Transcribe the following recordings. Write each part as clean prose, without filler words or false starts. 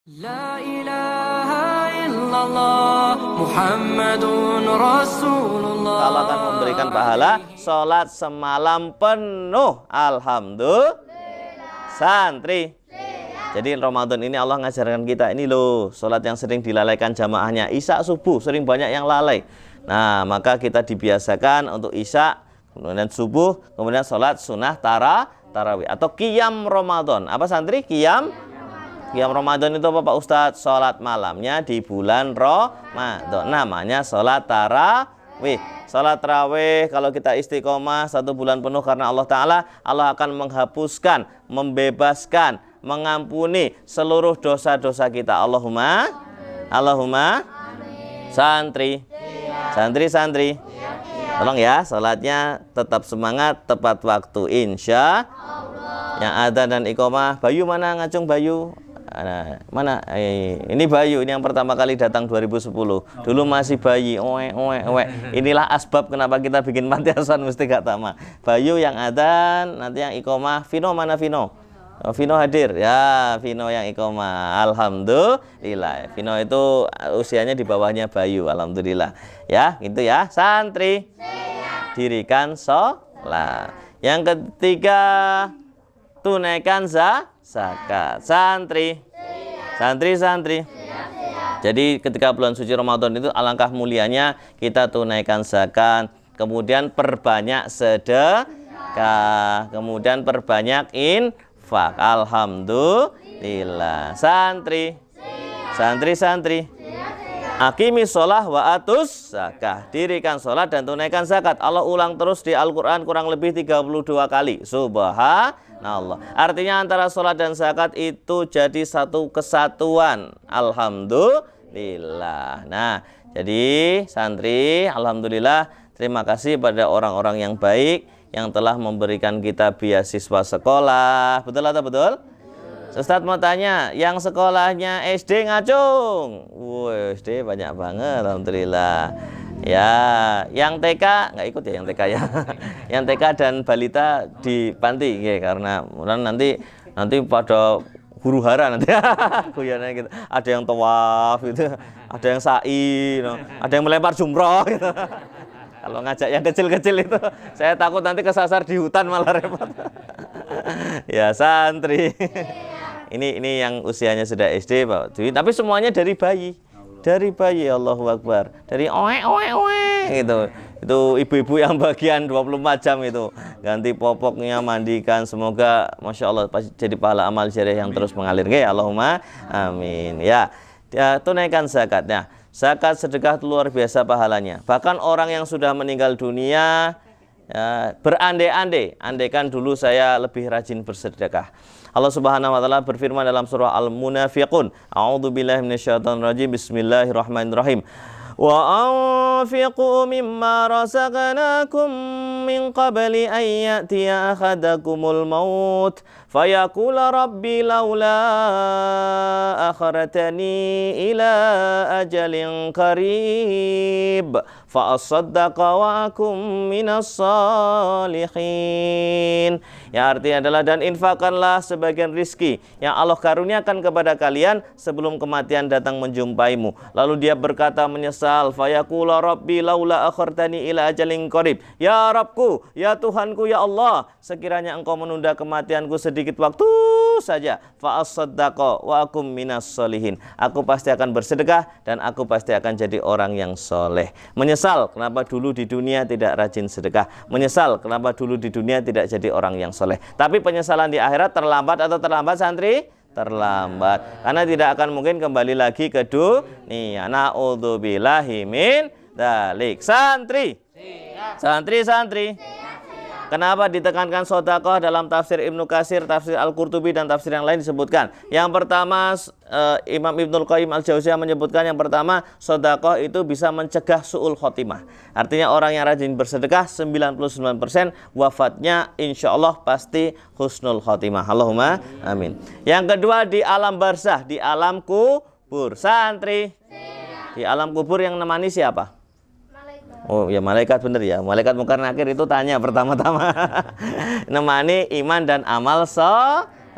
La ilaha illallah Muhammadun Rasulullah. Allah akan memberikan pahala sholat semalam penuh. Alhamdulillah. Santri. Jadi Ramadan ini Allah ngajarkan kita ini loh, sholat yang sering dilalaikan jamaahnya. Isya subuh sering banyak yang lalai. Nah, maka kita dibiasakan untuk isya, kemudian subuh, kemudian sholat sunnah tarawih atau qiyam Ramadan. Apa santri? Qiyam Ramadan itu apa Pak Ustadz? Sholat malamnya di bulan Ramadan. Namanya sholat tarawih. Sholat tarawih kalau kita istiqomah 1 bulan penuh karena Allah Ta'ala, Allah akan menghapuskan, membebaskan, mengampuni seluruh dosa-dosa kita. Allahumma santri. Tolong ya, sholatnya tetap semangat, tepat waktu, insya Allah. Yang adzan dan iqomah, Bayu mana ngacung Bayu? Mana? Ini Bayu, ini yang pertama kali datang 2010. Dulu masih bayi. Inilah asbab kenapa kita bikin panti asuhan mesti gak tamat. Bayu yang adzan, nanti yang iqomah. Vino mana Vino? Oh, Vino hadir ya, Vino yang iqomah. Alhamdulillah. Vino itu usianya di bawahnya Bayu. Alhamdulillah. Ya, gitu ya. Santri, dirikan sholat. Yang ketiga, tunaikan zakat. Santri. Jadi ketika bulan suci Ramadan itu alangkah mulianya kita tunaikan zakat, kemudian perbanyak sedekah, kemudian perbanyak infak. Alhamdulillah. Santri. Aqimis sholah wa atus zakah. Dirikan sholat dan tunaikan zakat. Allah ulang terus di Al-Quran kurang lebih 32 kali. Subhanallah. Artinya antara sholat dan zakat itu jadi satu kesatuan. Alhamdulillah. Nah, jadi santri, alhamdulillah, terima kasih pada orang-orang yang baik yang telah memberikan kita beasiswa sekolah. Betul atau betul? Ustadz mau tanya, yang sekolahnya SD ngacung? SD banyak banget, alhamdulillah. Ya, yang TK nggak ikut ya, yang TK ya. Yang TK dan balita di panti, ya, karena nanti pada huru hara nanti. Gitu. Ada yang tawaf gitu, ada yang sa'i, ada yang melempar jumroh gitu. Kalau ngajak yang kecil-kecil itu, saya takut nanti kesasar di hutan malah repot. Ya santri. Ini yang usianya sudah SD Pak Dwi, tapi semuanya dari bayi. Dari bayi, Allahu Akbar. Dari gitu. Itu ibu-ibu yang bagian 24 jam itu. Ganti popoknya, mandikan. Semoga Masya Allah jadi pahala amal jariah yang terus mengalir. Oke, Allahumma amin. Ya, tunaikan zakatnya. Zakat sedekah luar biasa pahalanya. Bahkan orang yang sudah meninggal dunia berandai-andai, andaikan dulu saya lebih rajin bersedekah. Allah Subhanahu wa taala berfirman dalam surah Al-Munafiqun, A'udzubillahi minasyaitonirrajim. Bismillahirrahmanirrahim. Wa anfiqu mimma razaqnakum min qabli an ya'tiya ahadakumul maut fayaqula rabbi laula akhartani ila ajalin qarib fa asaddaqa wa akum minas salihin. Yang artinya adalah, dan infakkanlah sebagian rizki yang Allah karuniakan kepada kalian sebelum kematian datang menjumpaimu. Lalu dia berkata menyesal, fayaqula rabbi laula akhartani ila ajalin qarib. Ya Rabbku, ya Tuhanku, ya Allah, sekiranya engkau menunda kematianku sedikit waktu saja, fa asaddaqa wa akum minas solihin. Aku pasti akan bersedekah dan aku pasti akan jadi orang yang soleh. Menyesal kenapa dulu di dunia tidak rajin sedekah. Menyesal kenapa dulu di dunia tidak jadi orang yang soleh. Tapi penyesalan di akhirat terlambat atau terlambat santri? Terlambat. Karena tidak akan mungkin kembali lagi ke dunia. Na'udzubillahi min dzalik. Santri. Kenapa ditekankan sedekah dalam tafsir Ibnu Katsir, tafsir Al-Qurtubi, dan tafsir yang lain disebutkan? Yang pertama, Imam Ibnul Qayyim Al-Jauziyah menyebutkan yang pertama, sedekah itu bisa mencegah su'ul khotimah. Artinya orang yang rajin bersedekah 99% wafatnya insya Allah pasti husnul khotimah. Allahumma amin. Yang kedua, di alam barzah, di alam kubur. Santri, di alam kubur yang nemani siapa? Oh ya, malaikat, bener ya. Malaikat Munkar Nakir itu tanya pertama-tama. Nemani iman dan amal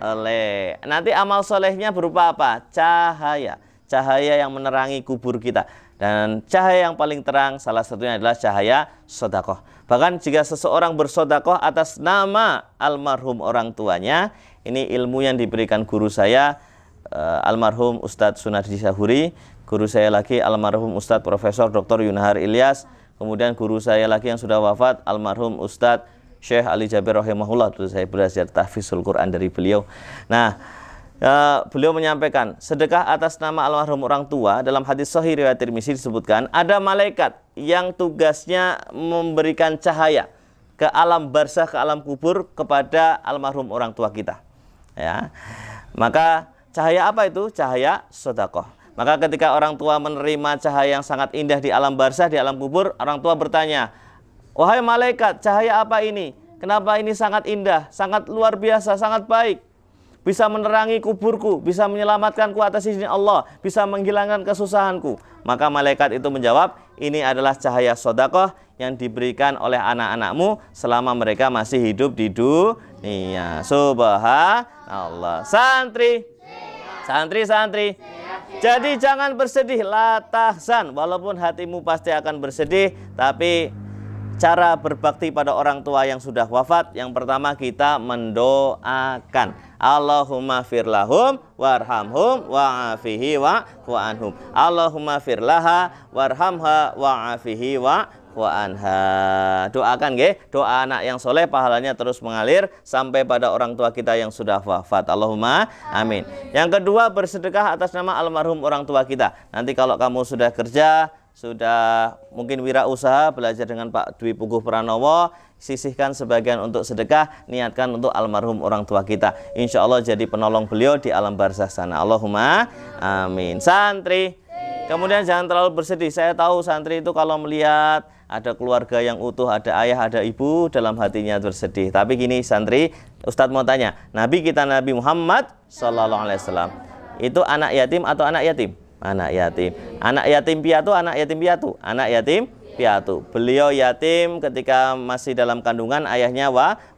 Oleh. Nanti amal solehnya berupa apa? Cahaya. Cahaya yang menerangi kubur kita. Dan cahaya yang paling terang salah satunya adalah cahaya sodakoh. Bahkan jika seseorang bersodakoh atas nama almarhum orang tuanya, ini ilmu yang diberikan guru saya, almarhum Ustadz Sunardi Syahuri, guru saya lagi almarhum Ustadz Profesor Dr. Yunahar Ilyas, kemudian guru saya lagi yang sudah wafat almarhum Ustadz Syekh Ali Jabir rahimahullah, itu saya belajar tahfizul Quran dari beliau. Nah, beliau menyampaikan sedekah atas nama almarhum orang tua. Dalam hadis sahih riwayat Tirmizi disebutkan ada malaikat yang tugasnya memberikan cahaya ke alam barzakh, ke alam kubur kepada almarhum orang tua kita. Ya, maka cahaya apa itu? Cahaya sedekah. Maka ketika orang tua menerima cahaya yang sangat indah di alam barzakh, di alam kubur, orang tua bertanya, wahai malaikat, cahaya apa ini? Kenapa ini sangat indah, sangat luar biasa, sangat baik? Bisa menerangi kuburku, bisa menyelamatkanku atas izin Allah, bisa menghilangkan kesusahanku. Maka malaikat itu menjawab, ini adalah cahaya sedekah yang diberikan oleh anak-anakmu selama mereka masih hidup di dunia. Subhanallah. Santri, santri. Jadi jangan bersedih, la tahzan. Walaupun hatimu pasti akan bersedih, tapi cara berbakti pada orang tua yang sudah wafat, yang pertama kita mendoakan. Allahumma firlahum warhamhum wa'afihi wa'anhum. Allahumma firlaha warhamha wa'afihi wa'anha. Doakan nggih, doa anak yang soleh pahalanya terus mengalir sampai pada orang tua kita yang sudah wafat. Allahumma amin. Yang kedua, bersedekah atas nama almarhum orang tua kita. Nanti kalau kamu sudah kerja, sudah mungkin wirausaha, belajar dengan Pak Dwi Puguh Pranowo, sisihkan sebagian untuk sedekah, niatkan untuk almarhum orang tua kita. Insya Allah jadi penolong beliau di alam barzakh sana. Allahumma amin. Santri, kemudian jangan terlalu bersedih. Saya tahu santri itu kalau melihat ada keluarga yang utuh, ada ayah, ada ibu, dalam hatinya bersedih. Tapi gini santri, Ustadz mau tanya, Nabi kita Nabi Muhammad SAW itu anak yatim atau anak yatim? Anak yatim. Anak yatim piatu, anak yatim piatu. Anak yatim piatu. Beliau yatim ketika masih dalam kandungan, ayahnya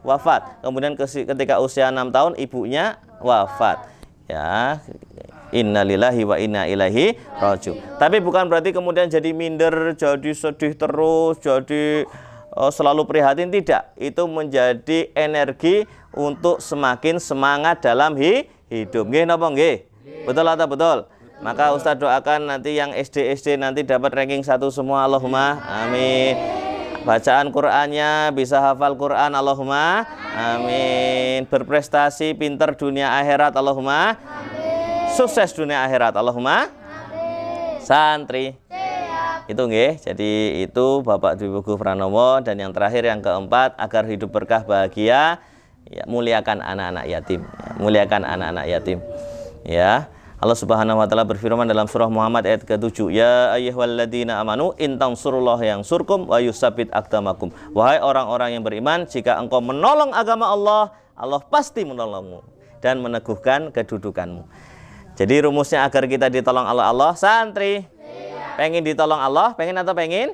wafat. Kemudian ketika usia 6 tahun ibunya wafat. Ya, innalillahi wa inna ilaihi raji'un. Tapi bukan berarti kemudian jadi minder, jadi sedih terus, jadi selalu prihatin, tidak. Itu menjadi energi untuk semakin semangat dalam hidup. Nggih napa nggih? Betul atau betul? Maka Ustadz doakan nanti yang SD nanti dapat ranking 1 semua. Allahumma amin. Bacaan Qur'annya bisa hafal Qur'an. Allahumma amin. Berprestasi, pinter dunia akhirat. Allahumma amin. Sukses dunia akhirat. Allahumma amin. Santri, itu nggih. Jadi itu Bapak Dwi Puguh Pranowo. Dan yang terakhir, yang keempat, agar hidup berkah bahagia, ya, muliakan anak-anak yatim. Ya, muliakan anak-anak yatim. Ya, Allah Subhanahu wa taala berfirman dalam surah Muhammad ayat ke-7, ya ayyuhalladzina amanu in tansurullaha yansurkum wa yusabbit aqdamakum. Wahai orang-orang yang beriman, jika engkau menolong agama Allah, Allah pasti menolongmu dan meneguhkan kedudukanmu. Jadi rumusnya agar kita ditolong Allah. Santri, pengen ditolong Allah, pengen atau pengen?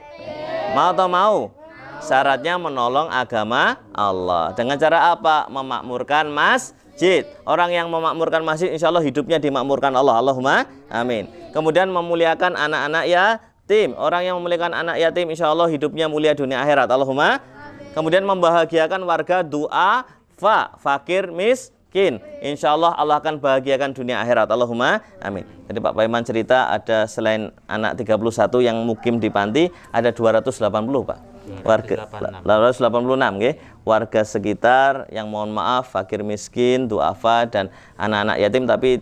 Mau atau mau? Syaratnya menolong agama Allah. Dengan cara apa? Memakmurkan masjid. Orang yang memakmurkan masjid, insya Allah hidupnya dimakmurkan Allah. Allahumma amin. Kemudian memuliakan anak-anak yatim. Orang yang memuliakan anak yatim, insya Allah hidupnya mulia dunia akhirat. Allahumma amin. Kemudian membahagiakan warga du'afa, fakir, miskin. Insya Allah Allah akan bahagiakan dunia akhirat. Allahumma amin. Jadi Pak Paiman cerita ada selain anak 31 yang mukim di panti, ada 280 Pak. Warga 286 nggih, warga sekitar yang mohon maaf fakir miskin, duafa dan anak-anak yatim, tapi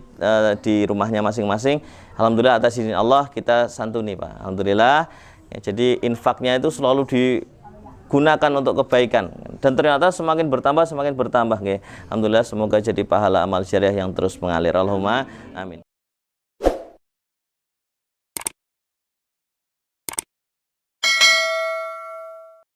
di rumahnya masing-masing. Alhamdulillah atas izin Allah kita santuni Pak. Alhamdulillah. Ya, jadi infaknya itu selalu digunakan untuk kebaikan dan ternyata semakin bertambah nggih. Alhamdulillah, semoga jadi pahala amal jariah yang terus mengalir. Allahumma amin.